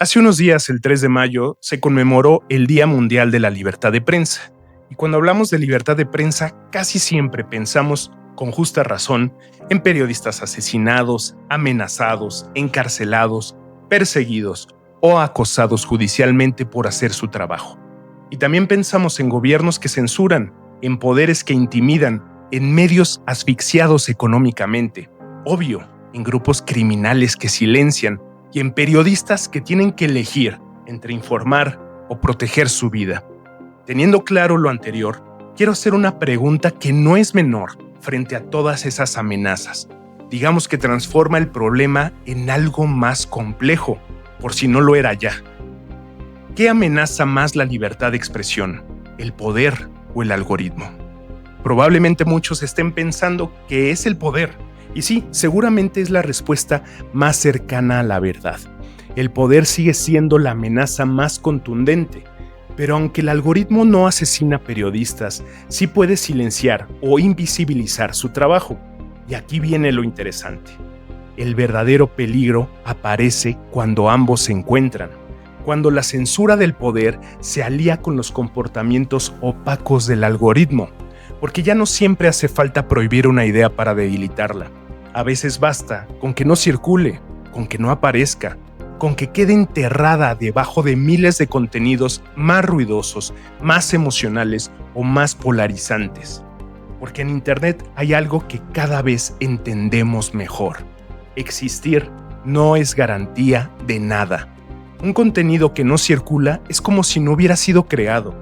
Hace unos días, el 3 de mayo, se conmemoró el Día Mundial de la Libertad de Prensa. Y cuando hablamos de libertad de prensa, casi siempre pensamos, con justa razón, en periodistas asesinados, amenazados, encarcelados, perseguidos o acosados judicialmente por hacer su trabajo. Y también pensamos en gobiernos que censuran, en poderes que intimidan, en medios asfixiados económicamente, obvio, en grupos criminales que silencian, y en periodistas que tienen que elegir entre informar o proteger su vida. Teniendo claro lo anterior, quiero hacer una pregunta que no es menor frente a todas esas amenazas. Digamos que transforma el problema en algo más complejo, por si no lo era ya. ¿Qué amenaza más la libertad de expresión, el poder o el algoritmo? Probablemente muchos estén pensando que es el poder. Y sí, seguramente es la respuesta más cercana a la verdad. El poder sigue siendo la amenaza más contundente, pero aunque el algoritmo no asesina periodistas, sí puede silenciar o invisibilizar su trabajo. Y aquí viene lo interesante. El verdadero peligro aparece cuando ambos se encuentran, cuando la censura del poder se alía con los comportamientos opacos del algoritmo. Porque ya no siempre hace falta prohibir una idea para debilitarla. A veces basta con que no circule, con que no aparezca, con que quede enterrada debajo de miles de contenidos más ruidosos, más emocionales o más polarizantes. Porque en Internet hay algo que cada vez entendemos mejor. Existir no es garantía de nada. Un contenido que no circula es como si no hubiera sido creado.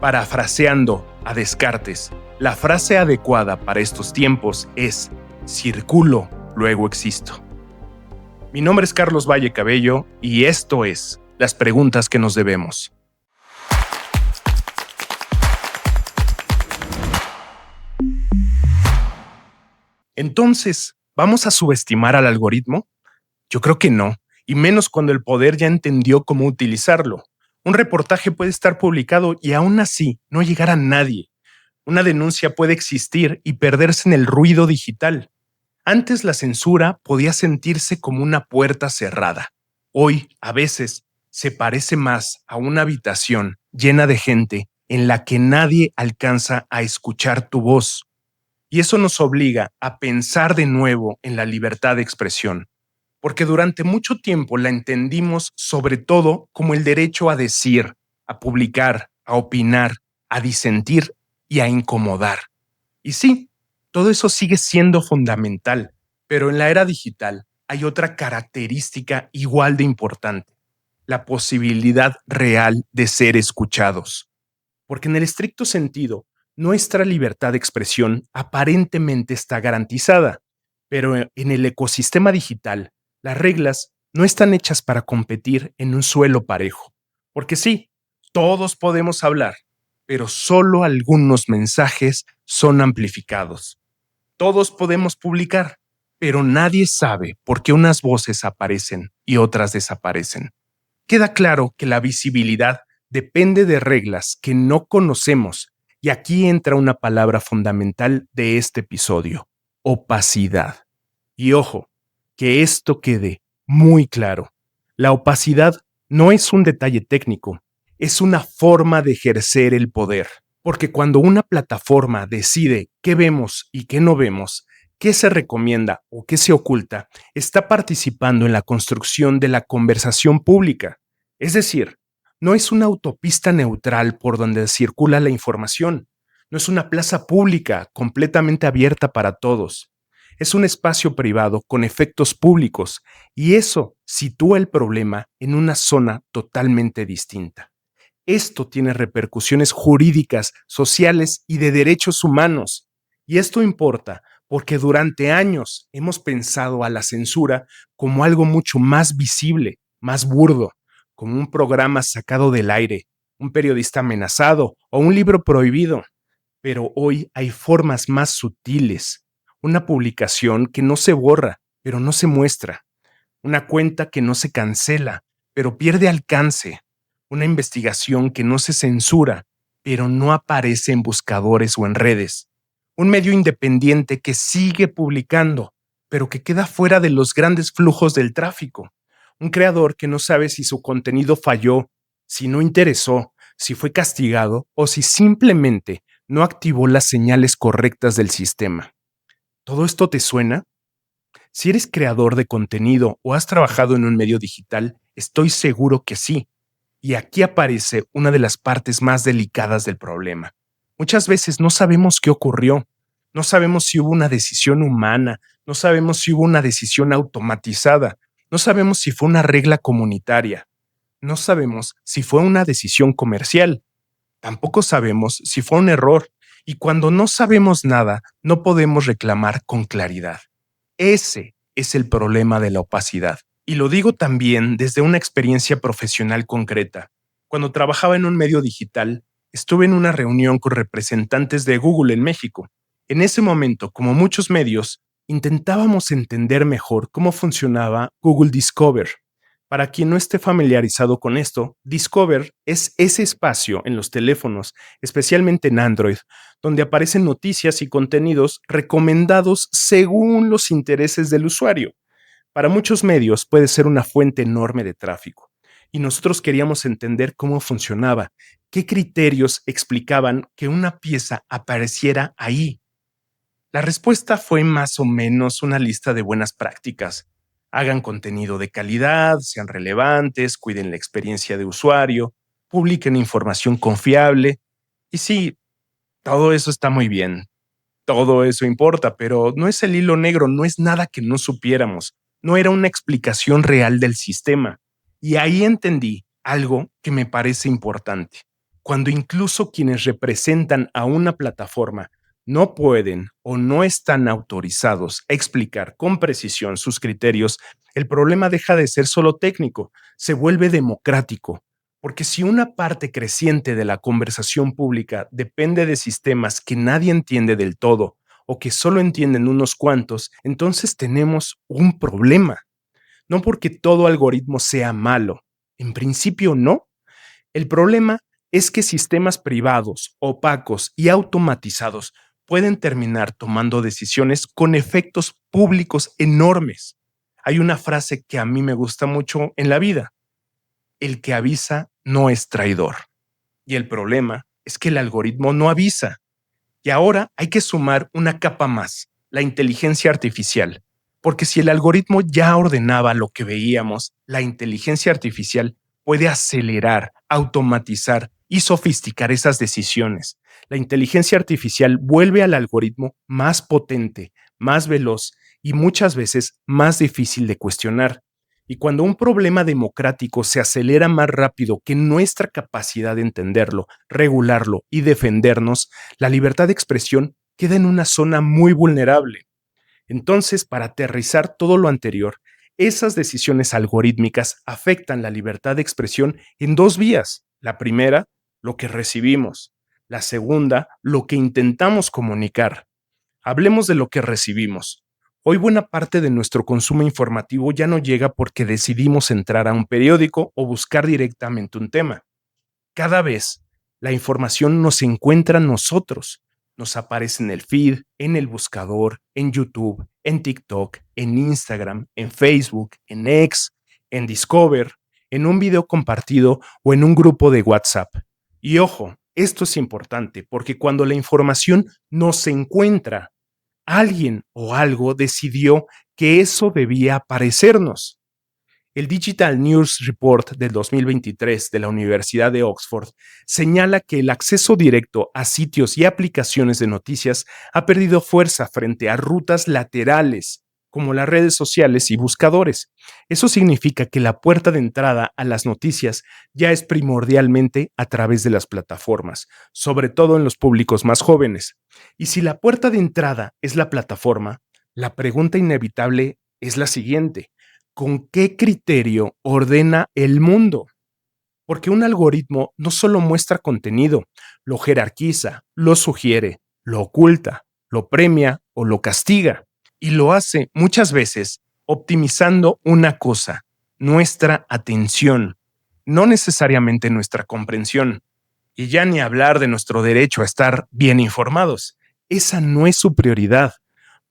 Parafraseando a Descartes, la frase adecuada para estos tiempos es: circulo, luego existo. Mi nombre es Carlos Valle Cabello y esto es Las Preguntas que nos debemos. Entonces, ¿vamos a subestimar al algoritmo? Yo creo que no, y menos cuando el poder ya entendió cómo utilizarlo. Un reportaje puede estar publicado y aún así no llegar a nadie. Una denuncia puede existir y perderse en el ruido digital. Antes la censura podía sentirse como una puerta cerrada. Hoy, a veces, se parece más a una habitación llena de gente en la que nadie alcanza a escuchar tu voz. Y eso nos obliga a pensar de nuevo en la libertad de expresión, porque durante mucho tiempo la entendimos sobre todo como el derecho a decir, a publicar, a opinar, a disentir y a incomodar. Y sí, todo eso sigue siendo fundamental, pero en la era digital hay otra característica igual de importante: la posibilidad real de ser escuchados. Porque en el estricto sentido, nuestra libertad de expresión aparentemente está garantizada, pero en el ecosistema digital, las reglas no están hechas para competir en un suelo parejo. Porque sí, todos podemos hablar, pero solo algunos mensajes son amplificados. Todos podemos publicar, pero nadie sabe por qué unas voces aparecen y otras desaparecen. Queda claro que la visibilidad depende de reglas que no conocemos, y aquí entra una palabra fundamental de este episodio: opacidad. Y ojo, que esto quede muy claro. La opacidad no es un detalle técnico, es una forma de ejercer el poder. Porque cuando una plataforma decide qué vemos y qué no vemos, qué se recomienda o qué se oculta, está participando en la construcción de la conversación pública. Es decir, no es una autopista neutral por donde circula la información. No es una plaza pública completamente abierta para todos. Es un espacio privado con efectos públicos, y eso sitúa el problema en una zona totalmente distinta. Esto tiene repercusiones jurídicas, sociales y de derechos humanos. Y esto importa porque durante años hemos pensado a la censura como algo mucho más visible, más burdo, como un programa sacado del aire, un periodista amenazado o un libro prohibido. Pero hoy hay formas más sutiles: una publicación que no se borra, pero no se muestra; una cuenta que no se cancela, pero pierde alcance; una investigación que no se censura, pero no aparece en buscadores o en redes; un medio independiente que sigue publicando, pero que queda fuera de los grandes flujos del tráfico; Un creador que no sabe si su contenido falló, si no interesó, si fue castigado o si simplemente no activó las señales correctas del sistema. ¿Todo esto te suena? Si eres creador de contenido o has trabajado en un medio digital, estoy seguro que sí. Y aquí aparece una de las partes más delicadas del problema. Muchas veces no sabemos qué ocurrió, no sabemos si hubo una decisión humana, no sabemos si hubo una decisión automatizada, no sabemos si fue una regla comunitaria, no sabemos si fue una decisión comercial, tampoco sabemos si fue un error. Y cuando no sabemos nada, no podemos reclamar con claridad. Ese es el problema de la opacidad. Y lo digo también desde una experiencia profesional concreta. Cuando trabajaba en un medio digital, estuve en una reunión con representantes de Google en México. En ese momento, como muchos medios, intentábamos entender mejor cómo funcionaba Google Discover. Para quien no esté familiarizado con esto, Discover es ese espacio en los teléfonos, especialmente en Android, donde aparecen noticias y contenidos recomendados según los intereses del usuario. Para muchos medios puede ser una fuente enorme de tráfico. Y nosotros queríamos entender cómo funcionaba, qué criterios explicaban que una pieza apareciera ahí. La respuesta fue más o menos una lista de buenas prácticas. Hagan contenido de calidad, sean relevantes, cuiden la experiencia de usuario, publiquen información confiable. Y sí, todo eso está muy bien, todo eso importa, pero no es el hilo negro, no es nada que no supiéramos, no era una explicación real del sistema. Y ahí entendí algo que me parece importante. Cuando incluso quienes representan a una plataforma no pueden o no están autorizados a explicar con precisión sus criterios, el problema deja de ser solo técnico, se vuelve democrático. Porque si una parte creciente de la conversación pública depende de sistemas que nadie entiende del todo o que solo entienden unos cuantos, entonces tenemos un problema. No porque todo algoritmo sea malo. En principio no. El problema es que sistemas privados, opacos y automatizados pueden terminar tomando decisiones con efectos públicos enormes. Hay una frase que a mí me gusta mucho en la vida: el que avisa no es traidor. Y el problema es que el algoritmo no avisa. Y ahora hay que sumar una capa más, la inteligencia artificial. Porque si el algoritmo ya ordenaba lo que veíamos, la inteligencia artificial puede acelerar, automatizar y sofisticar esas decisiones. La inteligencia artificial vuelve al algoritmo más potente, más veloz y muchas veces más difícil de cuestionar. Y cuando un problema democrático se acelera más rápido que nuestra capacidad de entenderlo, regularlo y defendernos, la libertad de expresión queda en una zona muy vulnerable. Entonces, para aterrizar todo lo anterior, esas decisiones algorítmicas afectan la libertad de expresión en dos vías. La primera, lo que recibimos. La segunda, lo que intentamos comunicar. Hablemos de lo que recibimos. Hoy buena parte de nuestro consumo informativo ya no llega porque decidimos entrar a un periódico o buscar directamente un tema. Cada vez la información nos encuentra a nosotros. Nos aparece en el feed, en el buscador, en YouTube, en TikTok, en Instagram, en Facebook, en X, en Discover, en un video compartido o en un grupo de WhatsApp. Y ojo, esto es importante porque cuando la información nos encuentra, alguien o algo decidió que eso debía aparecernos. El Digital News Report del 2023 de la Universidad de Oxford señala que el acceso directo a sitios y aplicaciones de noticias ha perdido fuerza frente a rutas laterales, como las redes sociales y buscadores. Eso significa que la puerta de entrada a las noticias ya es primordialmente a través de las plataformas, sobre todo en los públicos más jóvenes. Y si la puerta de entrada es la plataforma, la pregunta inevitable es la siguiente: ¿con qué criterio ordena el mundo? Porque un algoritmo no solo muestra contenido, lo jerarquiza, lo sugiere, lo oculta, lo premia o lo castiga. Y lo hace muchas veces optimizando una cosa: nuestra atención, no necesariamente nuestra comprensión. Y ya ni hablar de nuestro derecho a estar bien informados. Esa no es su prioridad,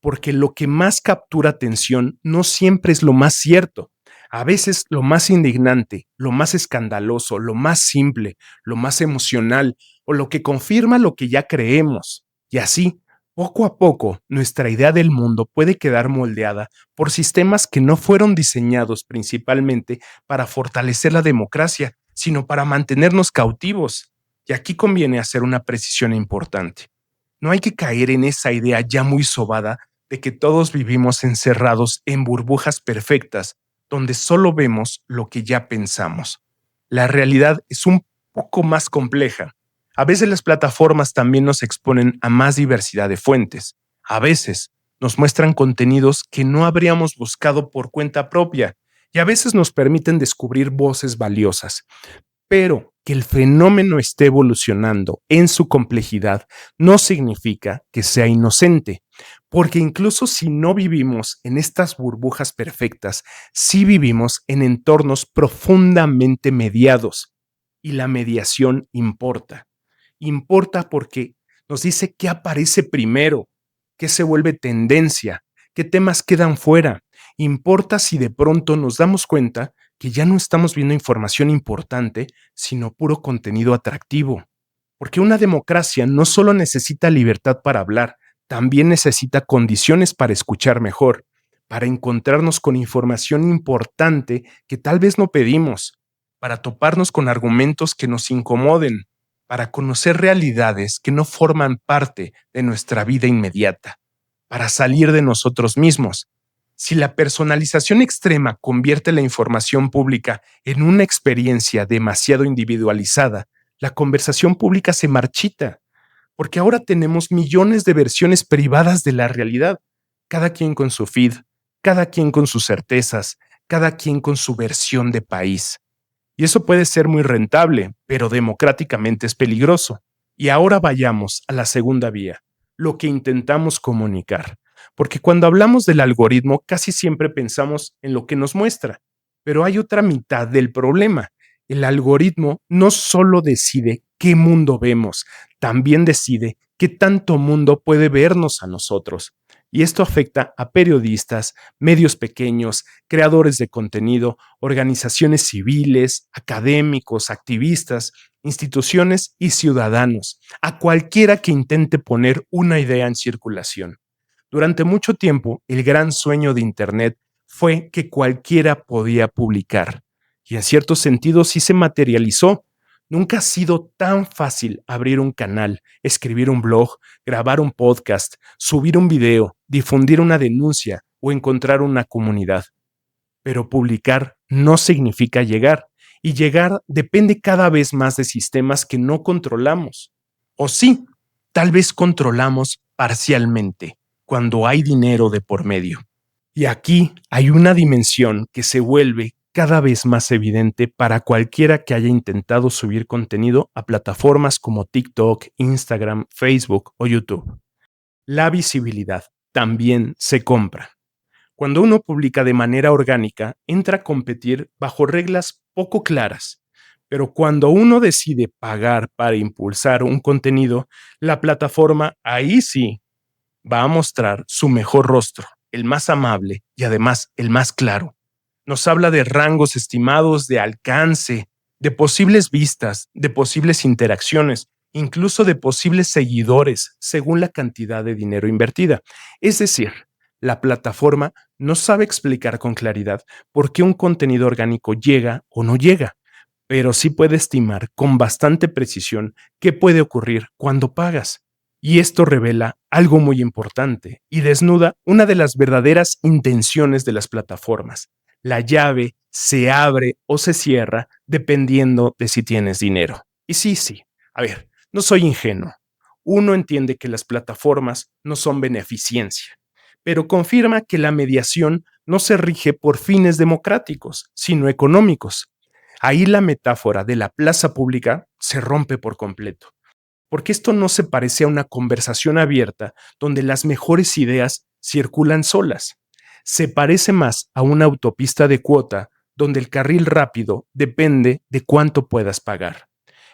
porque lo que más captura atención no siempre es lo más cierto. A veces lo más indignante, lo más escandaloso, lo más simple, lo más emocional o lo que confirma lo que ya creemos. Y así, poco a poco, nuestra idea del mundo puede quedar moldeada por sistemas que no fueron diseñados principalmente para fortalecer la democracia, sino para mantenernos cautivos. Y aquí conviene hacer una precisión importante. No hay que caer en esa idea ya muy sobada de que todos vivimos encerrados en burbujas perfectas, donde solo vemos lo que ya pensamos. La realidad es un poco más compleja. A veces las plataformas también nos exponen a más diversidad de fuentes. A veces nos muestran contenidos que no habríamos buscado por cuenta propia y a veces nos permiten descubrir voces valiosas. Pero que el fenómeno esté evolucionando en su complejidad no significa que sea inocente, porque incluso si no vivimos en estas burbujas perfectas, sí vivimos en entornos profundamente mediados. Y la mediación importa. Importa porque nos dice qué aparece primero, qué se vuelve tendencia, qué temas quedan fuera. Importa si de pronto nos damos cuenta que ya no estamos viendo información importante, sino puro contenido atractivo. Porque una democracia no solo necesita libertad para hablar, también necesita condiciones para escuchar mejor, para encontrarnos con información importante que tal vez no pedimos, para toparnos con argumentos que nos incomoden, para conocer realidades que no forman parte de nuestra vida inmediata, para salir de nosotros mismos. Si la personalización extrema convierte la información pública en una experiencia demasiado individualizada, la conversación pública se marchita, porque ahora tenemos millones de versiones privadas de la realidad, cada quien con su feed, cada quien con sus certezas, cada quien con su versión de país. Y eso puede ser muy rentable, pero democráticamente es peligroso. Y ahora vayamos a la segunda vía, lo que intentamos comunicar. Porque cuando hablamos del algoritmo, casi siempre pensamos en lo que nos muestra. Pero hay otra mitad del problema. El algoritmo no solo decide qué mundo vemos, también decide qué tanto mundo puede vernos a nosotros. Y esto afecta a periodistas, medios pequeños, creadores de contenido, organizaciones civiles, académicos, activistas, instituciones y ciudadanos, a cualquiera que intente poner una idea en circulación. Durante mucho tiempo, el gran sueño de Internet fue que cualquiera podía publicar, y en cierto sentido sí se materializó. Nunca ha sido tan fácil abrir un canal, escribir un blog, grabar un podcast, subir un video, difundir una denuncia o encontrar una comunidad. Pero publicar no significa llegar, y llegar depende cada vez más de sistemas que no controlamos. O sí, tal vez controlamos parcialmente, cuando hay dinero de por medio. Y aquí hay una dimensión que se vuelve cada vez más evidente para cualquiera que haya intentado subir contenido a plataformas como TikTok, Instagram, Facebook o YouTube. La visibilidad también se compra. Cuando uno publica de manera orgánica, entra a competir bajo reglas poco claras. Pero cuando uno decide pagar para impulsar un contenido, la plataforma ahí sí va a mostrar su mejor rostro, el más amable y además el más claro. Nos habla de rangos estimados de alcance, de posibles vistas, de posibles interacciones, incluso de posibles seguidores, según la cantidad de dinero invertida. Es decir, la plataforma no sabe explicar con claridad por qué un contenido orgánico llega o no llega, pero sí puede estimar con bastante precisión qué puede ocurrir cuando pagas. Y esto revela algo muy importante y desnuda una de las verdaderas intenciones de las plataformas. La llave se abre o se cierra dependiendo de si tienes dinero. Y sí, a ver, no soy ingenuo. Uno entiende que las plataformas no son beneficencia, pero confirma que la mediación no se rige por fines democráticos, sino económicos. Ahí la metáfora de la plaza pública se rompe por completo, porque esto no se parece a una conversación abierta donde las mejores ideas circulan solas. Se parece más a una autopista de cuota donde el carril rápido depende de cuánto puedas pagar.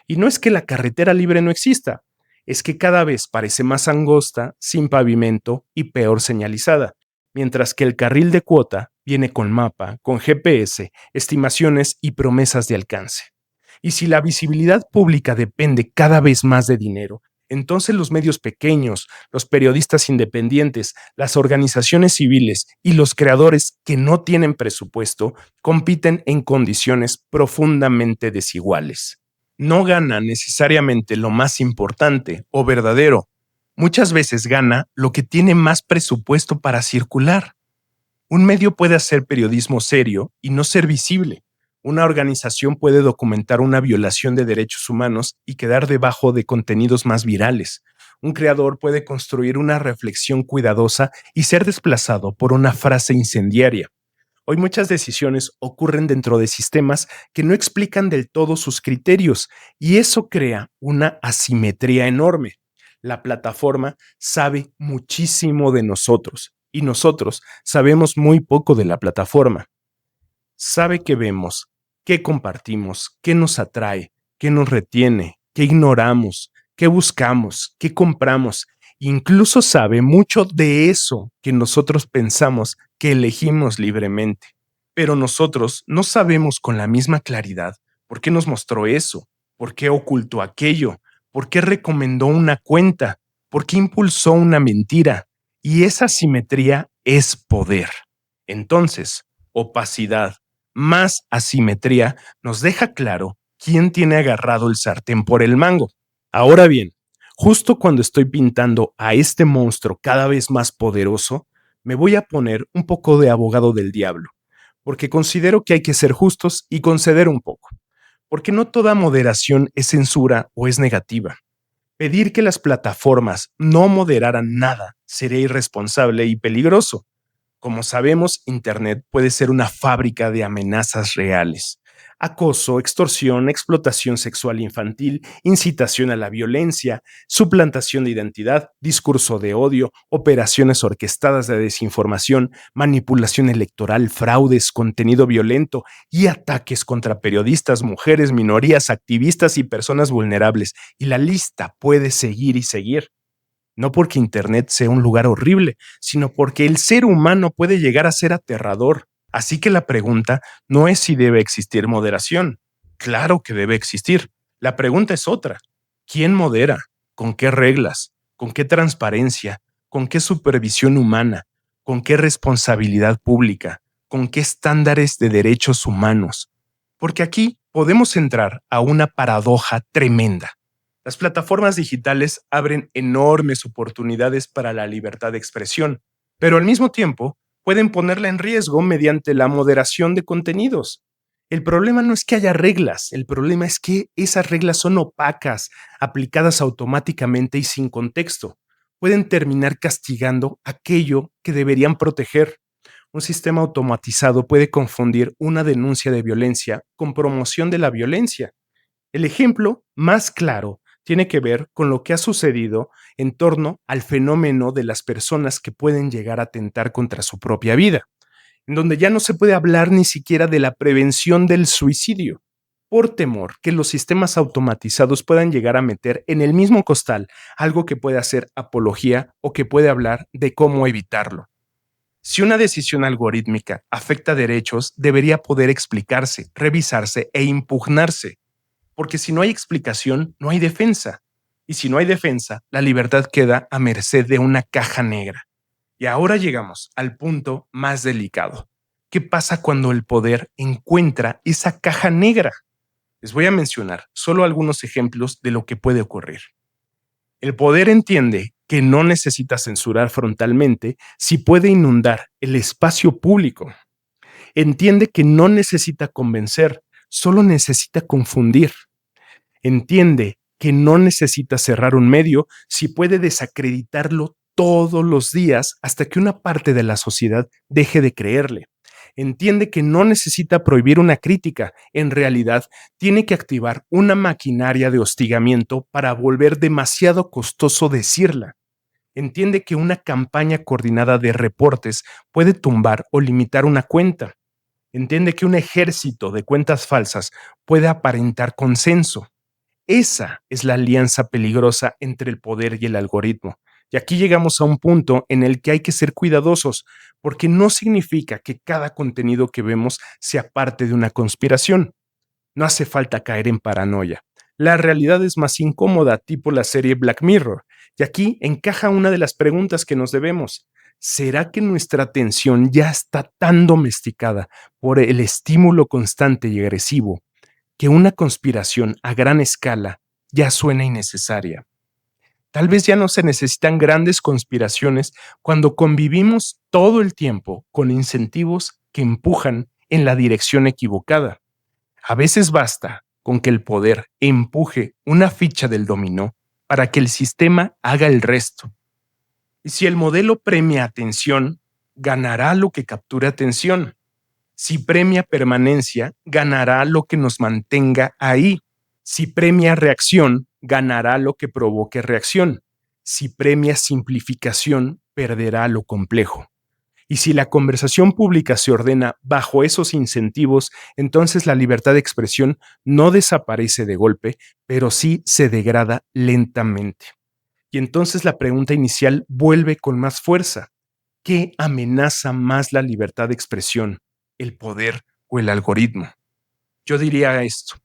Y no es que la carretera libre no exista, es que cada vez parece más angosta, sin pavimento y peor señalizada, mientras que el carril de cuota Viene con mapa, con GPS, estimaciones y promesas de alcance. Y si la visibilidad pública depende cada vez más de dinero, entonces los medios pequeños, los periodistas independientes, las organizaciones civiles y los creadores que no tienen presupuesto compiten en condiciones profundamente desiguales. No gana necesariamente lo más importante o verdadero. Muchas veces gana lo que tiene más presupuesto para circular. Un medio puede hacer periodismo serio y no ser visible. Una organización puede documentar una violación de derechos humanos y quedar debajo de contenidos más virales. Un creador puede construir una reflexión cuidadosa y ser desplazado por una frase incendiaria. Hoy muchas decisiones ocurren dentro de sistemas que no explican del todo sus criterios y eso crea una asimetría enorme. La plataforma sabe muchísimo de nosotros y nosotros sabemos muy poco de la plataforma. Sabe qué vemos, qué compartimos, qué nos atrae, qué nos retiene, qué ignoramos, qué buscamos, qué compramos. Incluso sabe mucho de eso que nosotros pensamos que elegimos libremente. Pero nosotros no sabemos con la misma claridad por qué nos mostró eso, por qué ocultó aquello, por qué recomendó una cuenta, por qué impulsó una mentira. Y esa simetría es poder. Entonces, opacidad más asimetría nos deja claro quién tiene agarrado el sartén por el mango. Ahora bien, justo cuando estoy pintando a este monstruo cada vez más poderoso, me voy a poner un poco de abogado del diablo, porque considero que hay que ser justos y conceder un poco, porque no toda moderación es censura o es negativa. Pedir que las plataformas no moderaran nada sería irresponsable y peligroso. Como sabemos, Internet puede ser una fábrica de amenazas reales. Acoso, extorsión, explotación sexual infantil, incitación a la violencia, suplantación de identidad, discurso de odio, operaciones orquestadas de desinformación, manipulación electoral, fraudes, contenido violento y ataques contra periodistas, mujeres, minorías, activistas y personas vulnerables. Y la lista puede seguir y seguir. No porque Internet sea un lugar horrible, sino porque el ser humano puede llegar a ser aterrador. Así que la pregunta no es si debe existir moderación. Claro que debe existir. La pregunta es otra. ¿Quién modera? ¿Con qué reglas? ¿Con qué transparencia? ¿Con qué supervisión humana? ¿Con qué responsabilidad pública? ¿Con qué estándares de derechos humanos? Porque aquí podemos entrar a una paradoja tremenda. Las plataformas digitales abren enormes oportunidades para la libertad de expresión, pero al mismo tiempo pueden ponerla en riesgo mediante la moderación de contenidos. El problema no es que haya reglas, el problema es que esas reglas son opacas, aplicadas automáticamente y sin contexto. Pueden terminar castigando aquello que deberían proteger. Un sistema automatizado puede confundir una denuncia de violencia con promoción de la violencia. El ejemplo más claro tiene que ver con lo que ha sucedido en torno al fenómeno de las personas que pueden llegar a atentar contra su propia vida, en donde ya no se puede hablar ni siquiera de la prevención del suicidio, por temor que los sistemas automatizados puedan llegar a meter en el mismo costal algo que puede hacer apología o que puede hablar de cómo evitarlo. Si una decisión algorítmica afecta derechos, debería poder explicarse, revisarse e impugnarse. Porque si no hay explicación, no hay defensa. Y si no hay defensa, la libertad queda a merced de una caja negra. Y ahora llegamos al punto más delicado. ¿Qué pasa cuando el poder encuentra esa caja negra? Les voy a mencionar solo algunos ejemplos de lo que puede ocurrir. El poder entiende que no necesita censurar frontalmente si puede inundar el espacio público. Entiende que no necesita convencer, solo necesita confundir. Entiende que no necesita cerrar un medio si puede desacreditarlo todos los días hasta que una parte de la sociedad deje de creerle. Entiende que no necesita prohibir una crítica, en realidad tiene que activar una maquinaria de hostigamiento para volver demasiado costoso decirla. Entiende que una campaña coordinada de reportes puede tumbar o limitar una cuenta. Entiende que un ejército de cuentas falsas puede aparentar consenso. Esa es la alianza peligrosa entre el poder y el algoritmo. Y aquí llegamos a un punto en el que hay que ser cuidadosos, porque no significa que cada contenido que vemos sea parte de una conspiración. No hace falta caer en paranoia. La realidad es más incómoda, tipo la serie Black Mirror. Y aquí encaja una de las preguntas que nos debemos. ¿Será que nuestra atención ya está tan domesticada por el estímulo constante y agresivo que una conspiración a gran escala ya suena innecesaria? Tal vez ya no se necesitan grandes conspiraciones cuando convivimos todo el tiempo con incentivos que empujan en la dirección equivocada. A veces basta con que el poder empuje una ficha del dominó para que el sistema haga el resto. Y si el modelo premia atención, ganará lo que capture atención. Si premia permanencia, ganará lo que nos mantenga ahí. Si premia reacción, ganará lo que provoque reacción. Si premia simplificación, perderá lo complejo. Y si la conversación pública se ordena bajo esos incentivos, entonces la libertad de expresión no desaparece de golpe, pero sí se degrada lentamente. Y entonces la pregunta inicial vuelve con más fuerza. ¿Qué amenaza más la libertad de expresión, el poder o el algoritmo? Yo diría esto.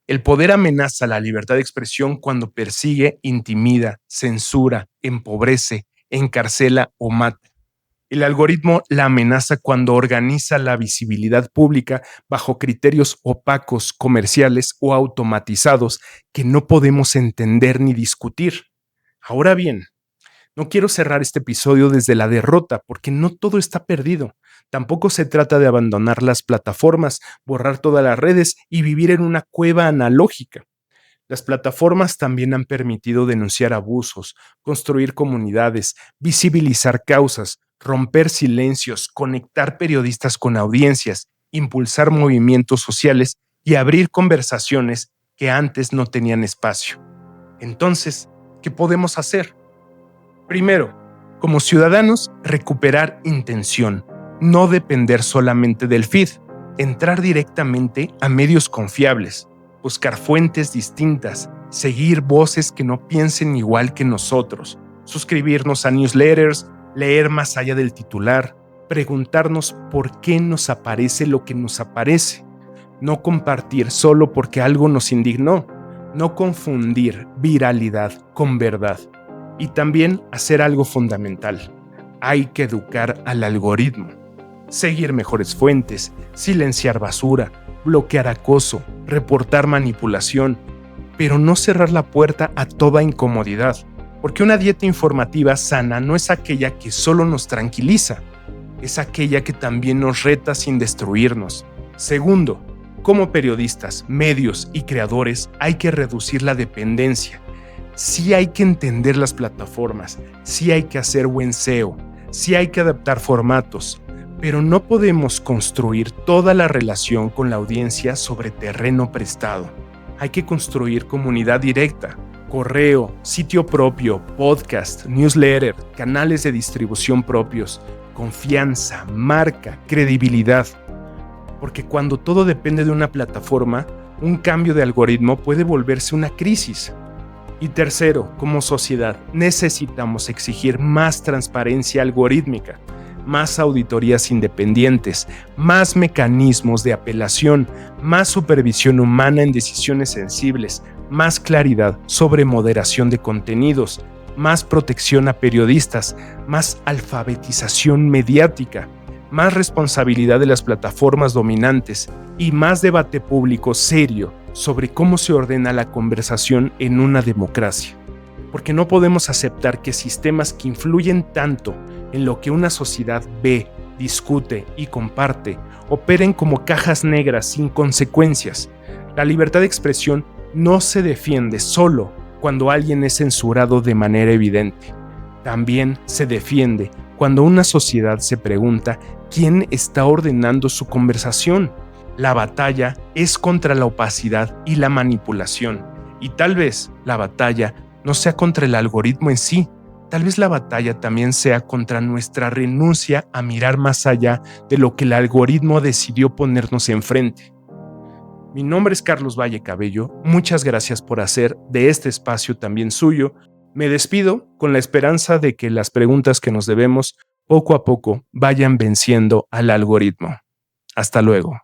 El poder amenaza la libertad de expresión cuando persigue, intimida, censura, empobrece, encarcela o mata. El algoritmo la amenaza cuando organiza la visibilidad pública bajo criterios opacos, comerciales o automatizados que no podemos entender ni discutir. Ahora bien, no quiero cerrar este episodio desde la derrota, porque no todo está perdido. Tampoco se trata de abandonar las plataformas, borrar todas las redes y vivir en una cueva analógica. Las plataformas también han permitido denunciar abusos, construir comunidades, visibilizar causas, romper silencios, conectar periodistas con audiencias, impulsar movimientos sociales y abrir conversaciones que antes no tenían espacio. Entonces, ¿qué podemos hacer? Primero, como ciudadanos, recuperar intención, no depender solamente del feed, entrar directamente a medios confiables, buscar fuentes distintas, seguir voces que no piensen igual que nosotros, suscribirnos a newsletters, leer más allá del titular, preguntarnos por qué nos aparece lo que nos aparece, no compartir solo porque algo nos indignó, no confundir viralidad con verdad. Y también hacer algo fundamental. Hay que educar al algoritmo. Seguir mejores fuentes, silenciar basura, bloquear acoso, reportar manipulación, pero no cerrar la puerta a toda incomodidad, porque una dieta informativa sana no es aquella que solo nos tranquiliza, es aquella que también nos reta sin destruirnos. Segundo, como periodistas, medios y creadores hay que reducir la dependencia. Sí hay que entender las plataformas, sí hay que hacer buen SEO, sí hay que adaptar formatos, pero no podemos construir toda la relación con la audiencia sobre terreno prestado. Hay que construir comunidad directa, correo, sitio propio, podcast, newsletter, canales de distribución propios, confianza, marca, credibilidad. Porque cuando todo depende de una plataforma, un cambio de algoritmo puede volverse una crisis. Y tercero, como sociedad, necesitamos exigir más transparencia algorítmica, más auditorías independientes, más mecanismos de apelación, más supervisión humana en decisiones sensibles, más claridad sobre moderación de contenidos, más protección a periodistas, más alfabetización mediática, más responsabilidad de las plataformas dominantes y más debate público serio sobre cómo se ordena la conversación en una democracia. Porque no podemos aceptar que sistemas que influyen tanto en lo que una sociedad ve, discute y comparte operen como cajas negras sin consecuencias. La libertad de expresión no se defiende solo cuando alguien es censurado de manera evidente. También se defiende cuando una sociedad se pregunta quién está ordenando su conversación. La batalla es contra la opacidad y la manipulación, y tal vez la batalla no sea contra el algoritmo en sí, tal vez la batalla también sea contra nuestra renuncia a mirar más allá de lo que el algoritmo decidió ponernos enfrente. Mi nombre es Carlos Valle Cabello, muchas gracias por hacer de este espacio también suyo. Me despido con la esperanza de que las preguntas que nos debemos poco a poco vayan venciendo al algoritmo. Hasta luego.